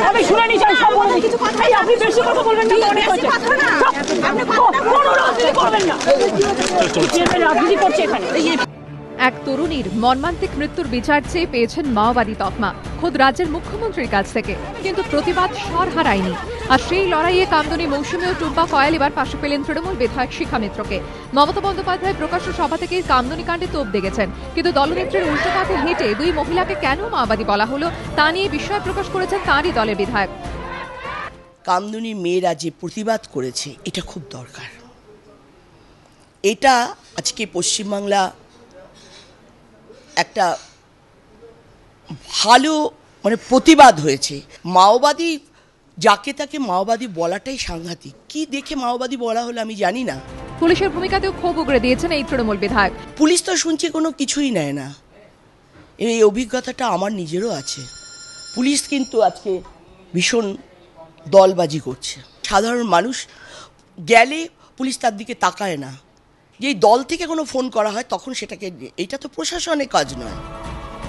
আমি শুনে নিচ্ছি, সব বলে দিচ্ছি। আপনি বেশি কথা বলবেন না, অনেক হয়েছে। কোনো রাজনীতি করবেন না, রাজনীতি করছে এখানে। এক তরুণীর মর্মান্তিক মৃত্যুর বিচার চেয়ে পেয়েছেন মাওবাদী তকমা খোদ রাজ্যের মুখ্যমন্ত্রীর কাছ থেকে, কিন্তু প্রতিবাদ স্বর হারায়নি। আর সেই লড়াইয়ে কামদুনি মৌসুমী ও টুম্পা কয়াল এবার পাশে পেলেন তৃণমূল বিধায়ক শিখা মিত্রকে। মমতা বন্দ্যোপাধ্যায় প্রকাশ্য সভা থেকেই কামদুনি কাণ্ডে তোপ দেখেছেন, কিন্তু দলনেত্রীর উল্টো পথে হেঁটে দুই মহিলাকে কেন মাওবাদী বলা হলো তা নিয়ে বিস্ময় প্রকাশ করেছেন তাঁরই দলের বিধায়ক। কামদুনি মেয়েরা যে প্রতিবাদ করেছে এটা খুব দরকার। এটা আজকে পশ্চিমবাংলা একটা ভালো প্রতিবাদ হয়েছে। মাওবাদী যাকে তাকে মাওবাদী বলাটাই সাংঘাতিক। কি দেখে মাওবাদী বলা হলো আমি জানি না। পুলিশের ভূমিকাতেও ক্ষোভ উগরে দিয়েছেন এই তৃণমূল বিধায়ক। পুলিশ তো শুনছি কোনো কিছুই নেয় না, এই অভিজ্ঞতাটা আমার নিজেরও আছে। পুলিশ কিন্তু আজকে ভীষণ দলবাজি করছে। সাধারণ মানুষ গেলে পুলিশ তার দিকে তাকায় না। যেই দল থেকে কোনো ফোন করা হয় তখন সেটাকে, এটা তো প্রশাসনের কাজ নয়।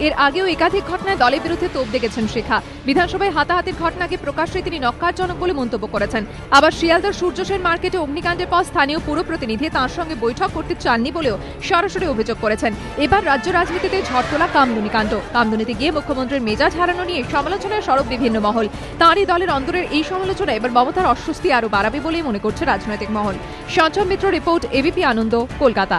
এর আগেও একাধিক ঘটনায় দলের বিরুদ্ধে তোপ দেখেছেন শিখা। বিধানসভায় হাতাহাতির ঘটনাকে প্রকাশ্যে তিনি নক্কারজনক বলে মন্তব্য করেছেন। আবার শিয়ালদার সূর্য সেন মার্কেটে অগ্নিকাণ্ডের পর স্থানীয় পুর প্রতিনিধি তাঁর সঙ্গে বৈঠক করতে চাননি বলেও সরাসরি অভিযোগ করেছেন। এবার রাজ্য রাজনীতিতে ঝড় তোলা কামদুনি কাণ্ড। কামদুনিতে গিয়ে মুখ্যমন্ত্রীর মেজাজ হারানো নিয়ে সমালোচনায় সরব বিভিন্ন মহল। তাঁরই দলের অন্তরের এই সমালোচনা এবার মমতার অস্বস্তি আরও বাড়াবে বলেই মনে করছে রাজনৈতিক মহল। সঞ্জয় মিত্র রিপোর্ট, এবিপি আনন্দ, কলকাতা।